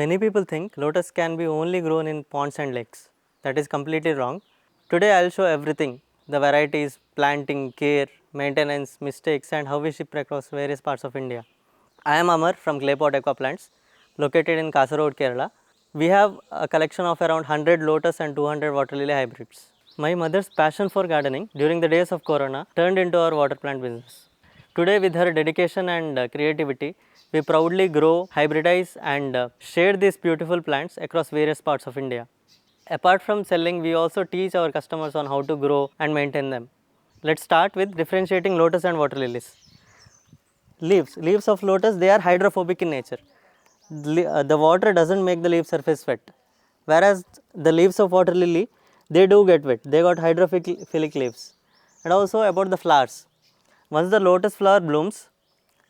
Many people think lotus can be only grown in ponds and lakes. That is completely wrong. Today I will show everything, the varieties, planting, care, maintenance, mistakes and how we ship across various parts of India. I am Amar from Claypot Aquaplants, located in Kasaragod, Kerala. We have a collection of around 100 lotus and 200 water lily hybrids. My mother's passion for gardening during the days of Corona turned into our water plant business. Today, with her dedication and creativity, we proudly grow, hybridize, and share these beautiful plants across various parts of India. Apart from selling, we also teach our customers on how to grow and maintain them. Let's start with differentiating lotus and water lilies. Leaves of lotus, they are hydrophobic in nature. The water doesn't make the leaf surface wet, whereas the leaves of water lily, they do get wet. They got hydrophilic leaves. And also about the flowers, once the lotus flower blooms,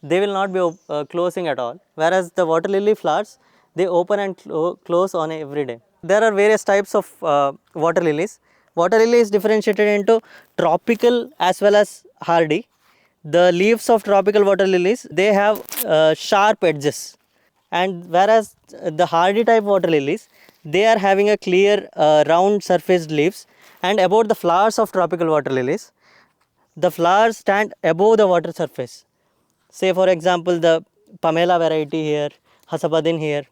they will not be closing at all, whereas the water lily flowers, they open and close on every day. There are various types of water lilies. Water lily is differentiated into tropical as well as hardy. The leaves of tropical water lilies, they have sharp edges, and whereas the hardy type water lilies, they are having a clear round surfaced leaves. And about the flowers of tropical water lilies, the flowers stand above the water surface. Say for example the Pamela variety here, Hasapadin here,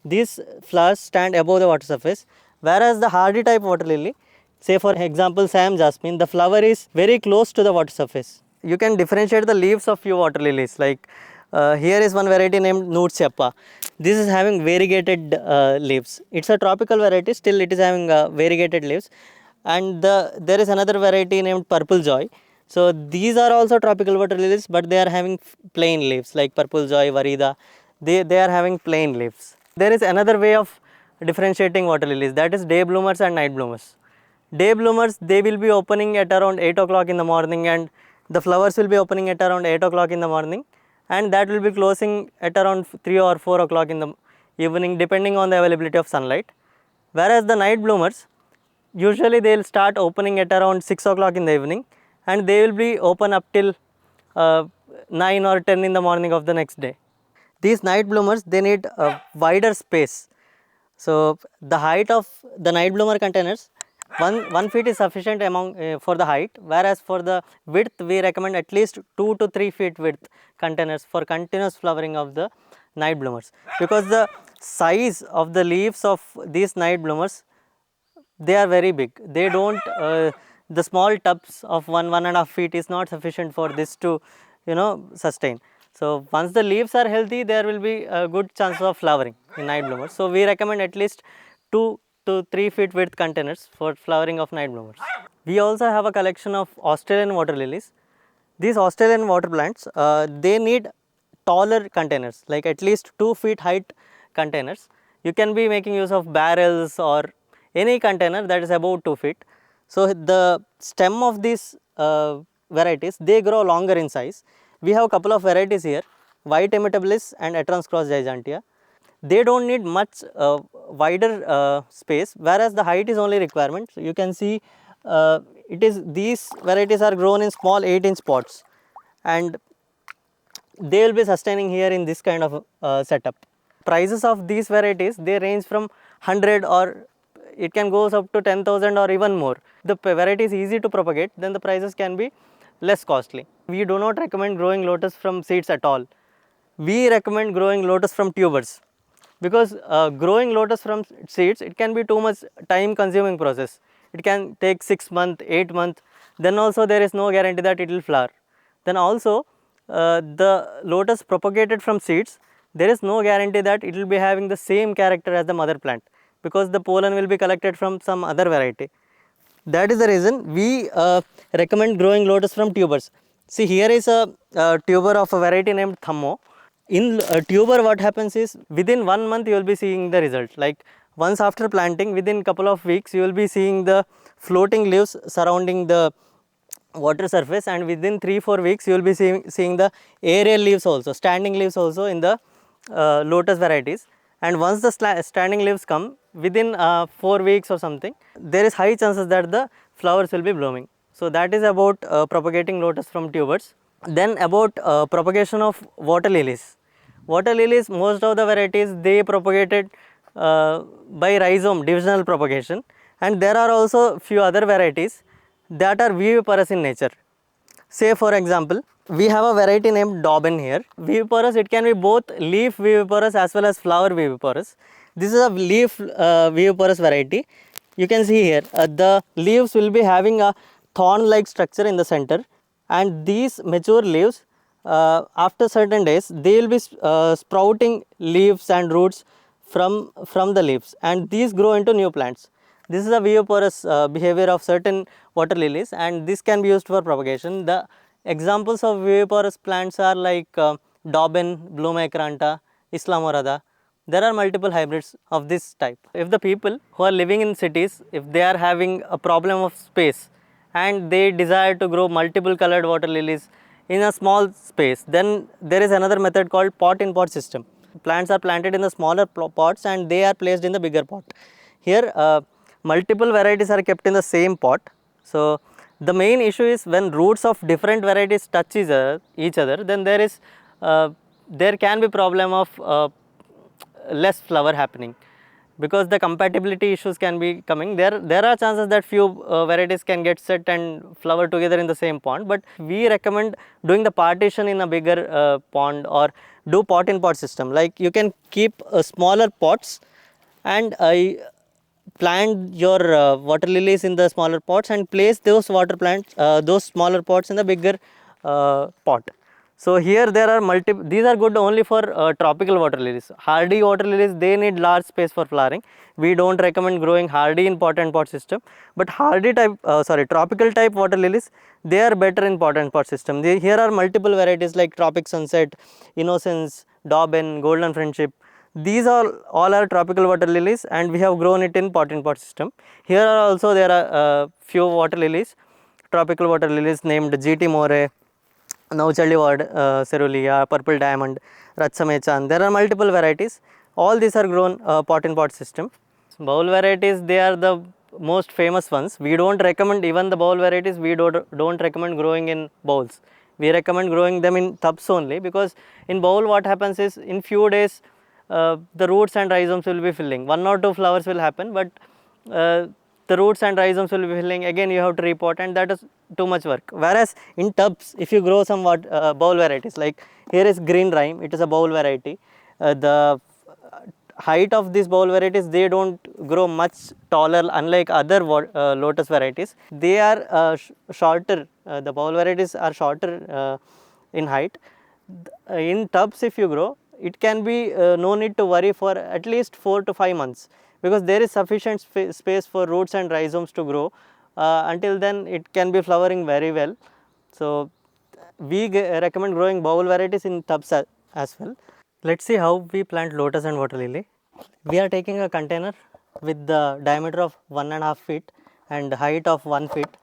these flowers stand above the water surface, whereas the hardy type water lily, say for example Siam jasmine, the flower is very close to the water surface. You can differentiate the leaves of few water lilies, like here is one variety named Nursery. This is having variegated leaves. It's a tropical variety, still it is having variegated leaves. And there is another variety named Purple Joy. So these are also tropical water lilies, but they are having plain leaves, like Purple Joy, Varida. They are having plain leaves. There is another way of differentiating water lilies, that is day bloomers and night bloomers. Day bloomers, they will be opening at around 8 o'clock in the morning, and the flowers will be opening at around 8 o'clock in the morning, and that will be closing at around 3 or 4 o'clock in the evening, depending on the availability of sunlight. Whereas the night bloomers, usually they will start opening at around 6 o'clock in the evening, and they will be open up till 9 or 10 in the morning of the next day. These night bloomers, they need a wider space. So the height of the night bloomer containers, 1 feet is sufficient for the height, whereas for the width we recommend at least 2 to 3 feet width containers for continuous flowering of the night bloomers, because the size of the leaves of these night bloomers, they are very big. They don't the small tubs of 1.5 feet is not sufficient for this to sustain. So once the leaves are healthy, there will be a good chance of flowering in night bloomers. So we recommend at least 2 to 3 feet width containers for flowering of night bloomers. We also have a collection of Australian water lilies. These Australian water plants, they need taller containers, like at least 2 feet height containers. You can be making use of barrels or any container that is above 2 feet. So the stem of these varieties, they grow longer in size. We have a couple of varieties here, White Immutabilis and Atrans cross gigantea. They don't need much wider space, whereas the height is only requirement. So you can see these varieties are grown in small 8-inch pots, and they will be sustaining here in this kind of setup. Prices of these varieties, they range from 100 or it can go up to 10,000 or even more. The variety is easy to propagate, then the prices can be less costly. We do not recommend growing lotus from seeds at all. We recommend growing lotus from tubers, because growing lotus from seeds, it can be too much time consuming process. It can take 6 months, 8 months, then also there is no guarantee that it will flower. Then also the lotus propagated from seeds, there is no guarantee that it will be having the same character as the mother plant, because the pollen will be collected from some other variety. That is the reason we recommend growing lotus from tubers. See, here is a tuber of a variety named Thammo. In a tuber, what happens is within 1 month you will be seeing the result. Like once after planting, within couple of weeks you will be seeing the floating leaves surrounding the water surface, and within 3-4 weeks you will be seeing the aerial leaves also, standing leaves also in the lotus varieties. And once the standing leaves come, within 4 weeks or something, there is high chances that the flowers will be blooming. So that is about propagating lotus from tubers. Then about propagation of water lilies. Water lilies, most of the varieties they propagated by rhizome, divisional propagation, and there are also few other varieties that are viviparous in nature. Say for example, we have a variety named Dobbin here. Viviparous, it can be both leaf viviparous as well as flower viviparous. This is a leaf viviparous variety. You can see here, the leaves will be having a thorn-like structure in the center, and these mature leaves, after certain days, they will be sprouting leaves and roots from the leaves, and these grow into new plants. This is a viviparous behavior of certain water lilies, and this can be used for propagation. The examples of viviparous plants are like Dobbin, Blumacranta, Islamorada. There are multiple hybrids of this type. If the people who are living in cities, if they are having a problem of space and they desire to grow multiple colored water lilies in a small space, then there is another method called pot in pot system. Plants are planted in the smaller pots and they are placed in the bigger pot. Here multiple varieties are kept in the same pot. So the main issue is when roots of different varieties touch each other, then there can be problem of less flower happening, because the compatibility issues can be coming. There are chances that few varieties can get set and flower together in the same pond, but we recommend doing the partition in a bigger pond, or do pot in pot system. Like you can keep smaller pots and plant your water lilies in the smaller pots and place those those smaller pots in the bigger pot. So here there are multiple. These are good only for tropical water lilies. Hardy water lilies, they need large space for flowering. We don't recommend growing hardy in pot and pot system. But tropical type water lilies, they are better in pot and pot system. Here are multiple varieties like Tropic Sunset, Innocence, Dobbin, Golden Friendship. These all are tropical water lilies, and we have grown it in pot system. Here are also there are few water lilies, tropical water lilies named GT More, Nauchalli Cerulean, Purple Diamond, Ratsamechan. There are multiple varieties. All these are grown pot in pot system. Bowl varieties, they are the most famous ones. We don't recommend even the bowl varieties. We don't recommend growing in bowls. We recommend growing them in tubs only, because in bowl what happens is in few days the roots and rhizomes will be filling. 1 or 2 flowers will happen, but the roots and rhizomes will be filling. Again you have to repot, and that is too much work. Whereas in tubs, if you grow some bowl varieties, like here is green rhyme, it is a bowl variety. The height of these bowl varieties, they don't grow much taller, unlike other lotus varieties. They are shorter. The bowl varieties are shorter in height. In tubs, if you grow, it can be no need to worry for at least 4 to 5 months, because there is sufficient space for roots and rhizomes to grow. Until then it can be flowering very well. So we recommend growing bowl varieties in tubs as well. Let's see how we plant lotus and water lily. We are taking a container with the diameter of 1.5 feet and height of 1 feet.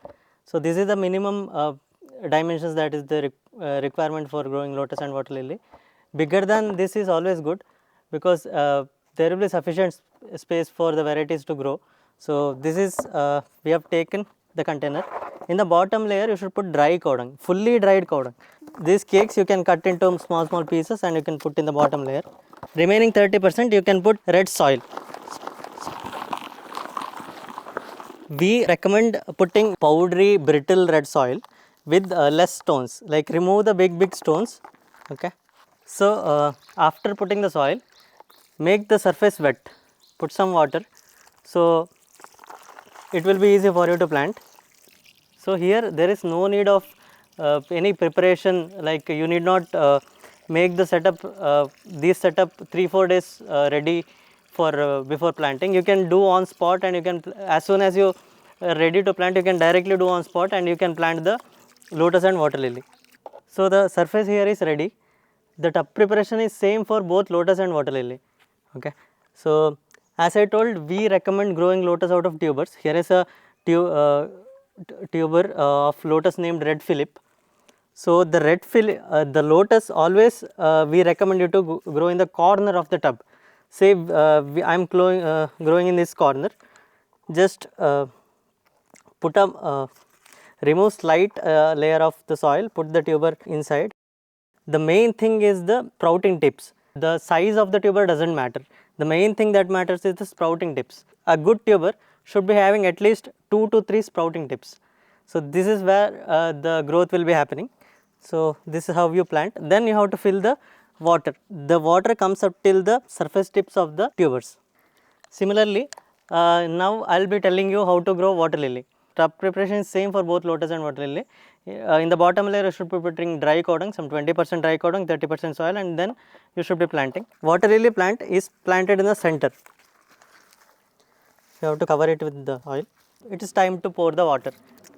So this is the minimum dimensions that is the requirement for growing lotus and water lily. Bigger than this is always good, because there will be sufficient space for the varieties to grow. So this is we have taken the container. In the bottom layer you should put dry cow dung, fully dried cow dung. These cakes you can cut into small pieces and you can put in the bottom layer. Remaining 30% you can put red soil. We recommend putting powdery brittle red soil with less stones, like remove the big stones. Okay. So after putting the soil, make the surface wet, put some water, so it will be easy for you to plant. So here there is no need of any preparation, like you need not make the setup, this setup 3-4 days ready for before planting. You can do on spot, and you can, as soon as you are ready to plant, you can directly do on spot and you can plant the lotus and water lily. So the surface here is ready. The tub preparation is same for both lotus and water lily. Okay. So as I told, we recommend growing lotus out of tubers. Here is a tuber of lotus named red Philip. So the the lotus always we recommend you to grow in the corner of the tub. Say I am growing in this corner. Just put a remove slight layer of the soil, put the tuber inside. The main thing is the sprouting tips. The size of the tuber doesn't matter. The main thing that matters is the sprouting tips. A good tuber should be having at least 2 to 3 sprouting tips. So this is where the growth will be happening. So this is how you plant. Then you have to fill the water. The water comes up till the surface tips of the tubers. Similarly, now I will be telling you how to grow water lily. Tub preparation is same for both lotus and water lily. In the bottom layer you should be putting dry coding, some 20% dry coding, 30% soil, and then you should be planting. Water lily plant is planted in the center. You have to cover it with the oil. It is time to pour the water.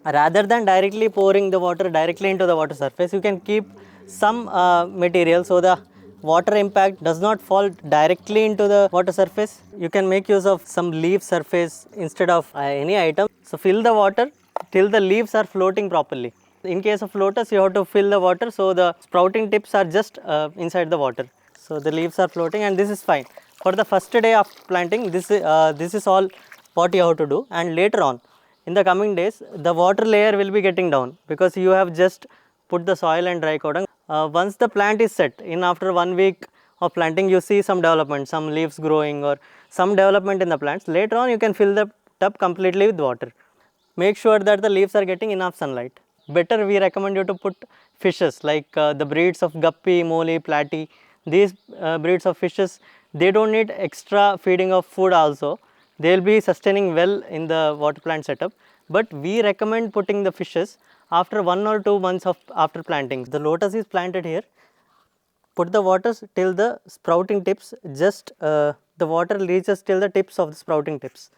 Rather than directly pouring the water directly into the water surface, you can keep some material so the water impact does not fall directly into the water surface. You can make use of some leaf surface instead of any item. So fill the water till the leaves are floating properly. In case of lotus, you have to fill the water so the sprouting tips are just inside the water. So the leaves are floating, and this is fine. For the first day of planting, this is all what you have to do, and later on in the coming days the water layer will be getting down because you have just put the soil and dry coding. Once the plant is set, in after 1 week of planting, you see some development, some leaves growing or some development in the plants. Later on you can fill the tub completely with water. Make sure that the leaves are getting enough sunlight. Better we recommend you to put fishes like the breeds of guppy, mole, platy. These breeds of fishes, they don't need extra feeding of food also. They will be sustaining well in the water plant setup. But we recommend putting the fishes after 1 or 2 months of after planting. The lotus is planted here. Put the water till the sprouting tips, just the water reaches till the tips of the sprouting tips.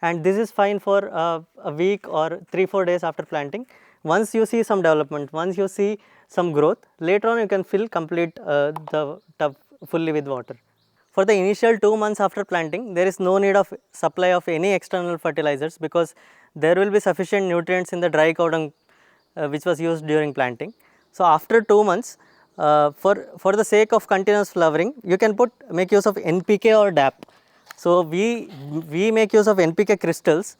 And this is fine for a week or 3-4 days after planting. Once you see some development, once you see some growth, later on you can fill complete the tub fully with water. For the initial 2 months after planting, there is no need of supply of any external fertilizers because there will be sufficient nutrients in the dry codon which was used during planting. So after 2 months, for the sake of continuous flowering, you can make use of NPK or DAP. So we make use of NPK crystals.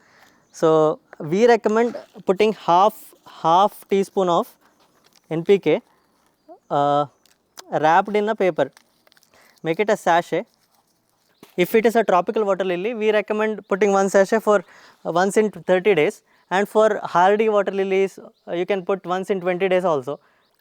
So we recommend putting half teaspoon of NPK wrapped in a paper. Make it a sachet. If it is a tropical water lily, we recommend putting 1 sachet for once in 30 days, and for hardy water lilies, you can put once in 20 days also.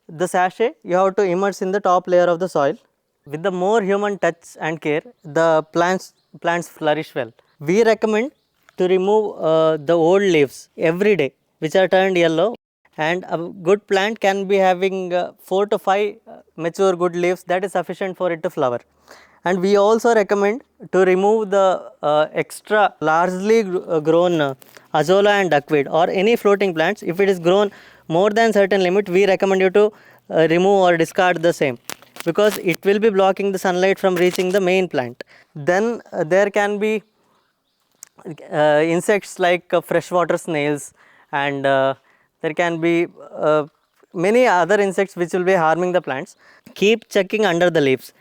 The sachet you have to immerse in the top layer of the soil. With the more human touch and care, the plants flourish well. We recommend to remove the old leaves every day which are turned yellow, and a good plant can be having 4 to 5 mature good leaves. That is sufficient for it to flower. And we also recommend to remove the extra largely grown azolla and duckweed or any floating plants. If it is grown more than certain limit, we recommend you to remove or discard the same, because it will be blocking the sunlight from reaching the main plant. Then there can be insects like freshwater snails, and there can be many other insects which will be harming the plants. Keep checking under the leaves.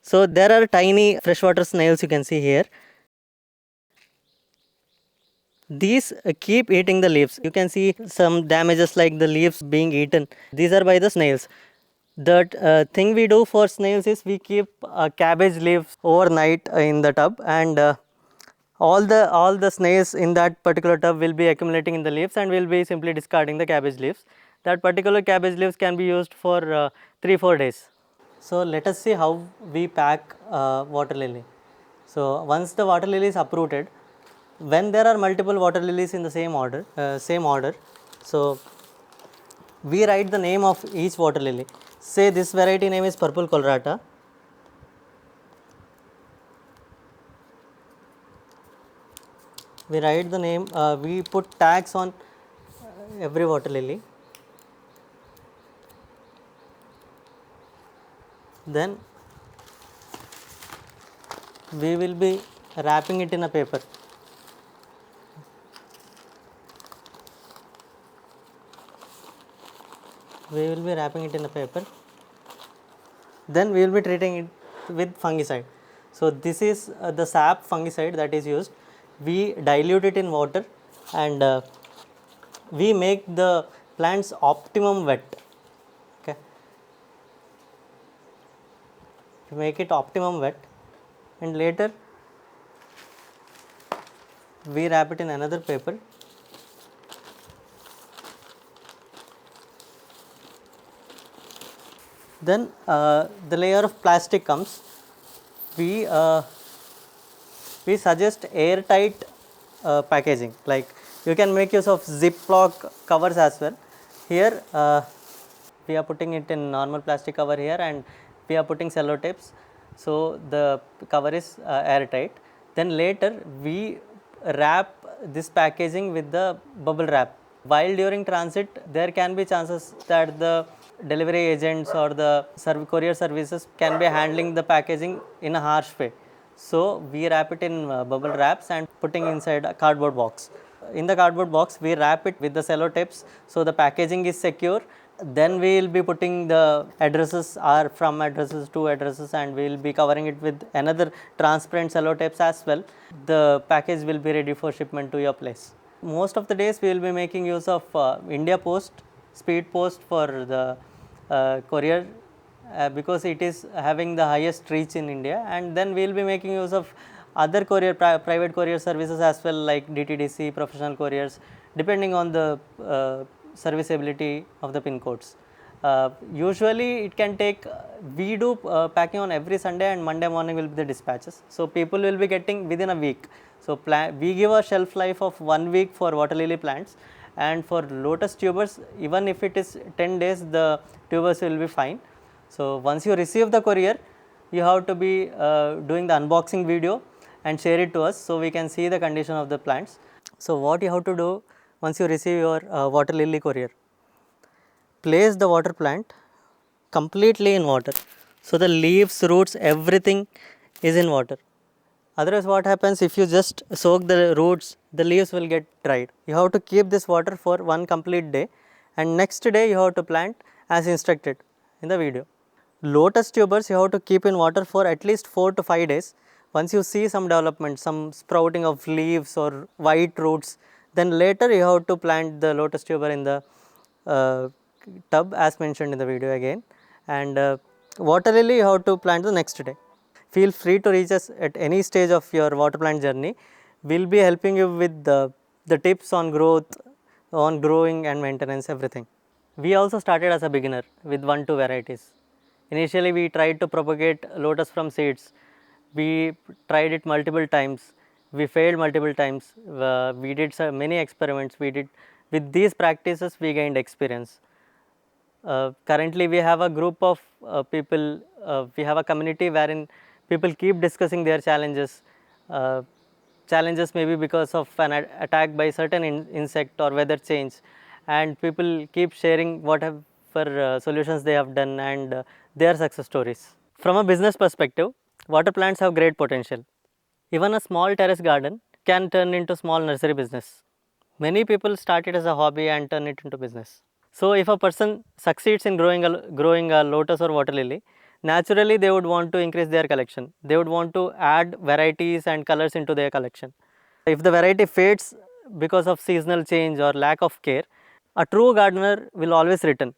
So there are tiny freshwater snails you can see here. These keep eating the leaves. You can see some damages like the leaves being eaten. These are by the snails. The thing we do for snails is we keep cabbage leaves overnight in the tub, and all the snails in that particular tub will be accumulating in the leaves, and will be simply discarding the cabbage leaves. That particular cabbage leaves can be used for 3-4 days. So let us see how we pack water lily. So once the water lily is uprooted, when there are multiple water lilies in the same order, so we write the name of each water lily. Say this variety name is purple colorata. We write the name, we put tags on every water lily. Then we will be wrapping it in a paper. We will be wrapping it in a paper. Then we will be treating it with fungicide. So this is the sap fungicide that is used. We dilute it in water, and we make the plants optimum wet. Okay. make it optimum wet, and later we wrap it in another paper. Then the layer of plastic comes. We we suggest airtight packaging, like you can make use of Ziploc covers as well. Here we are putting it in normal plastic cover here, and we are putting sellotapes, so the cover is airtight. Then later we wrap this packaging with the bubble wrap. While during transit, there can be chances that the delivery agents or the courier services can be handling the packaging in a harsh way. So we wrap it in bubble wraps and putting inside a cardboard box. In the cardboard box, we wrap it with the sellotapes, so the packaging is secure. Then we will be putting the addresses, are from addresses to addresses, and we will be covering it with another transparent sellotapes as well. The package will be ready for shipment to your place. Most of the days we will be making use of India Post, Speed Post for the courier, because it is having the highest reach in India, and then we will be making use of other courier private courier services as well, like DTDC, professional couriers, depending on the serviceability of the pin codes. Usually it can take, we do packing on every Sunday, and Monday morning will be the dispatches. So people will be getting within a week. So we give a shelf life of 1 week for water lily plants, and for lotus tubers, even if it is 10 days, the tubers will be fine. So once you receive the courier, you have to be doing the unboxing video and share it to us, so we can see the condition of the plants. So what you have to do once you receive your water lily courier? Place the water plant completely in water, so the leaves, roots, everything is in water. Otherwise what happens, if you just soak the roots, the leaves will get dried. You have to keep this water for one complete day, and next day you have to plant as instructed in the video. Lotus tubers you have to keep in water for at least 4 to 5 days. Once you see some development, some sprouting of leaves or white roots, then later you have to plant the lotus tuber in the tub as mentioned in the video again. And water lily you have to plant the next day. Feel free to reach us at any stage of your water plant journey. We will be helping you with the tips on growth, on growing and maintenance, everything. We also started as a beginner with 1-2 varieties. Initially we tried to propagate lotus from seeds. We tried it multiple times. We failed multiple times. We did many experiments. We did, with these practices we gained experience. Currently we have a group of people, we have a community wherein people keep discussing their challenges. Challenges may be because of an attack by certain insect or weather change, and people keep sharing whatever solutions they have done and their success stories. From a business perspective, water plants have great potential. Even a small terrace garden can turn into small nursery business. Many people start it as a hobby and turn it into business. So if a person succeeds in growing a lotus or water lily, naturally they would want to increase their collection. They would want to add varieties and colors into their collection. If the variety fades because of seasonal change or lack of care, a true gardener will always return.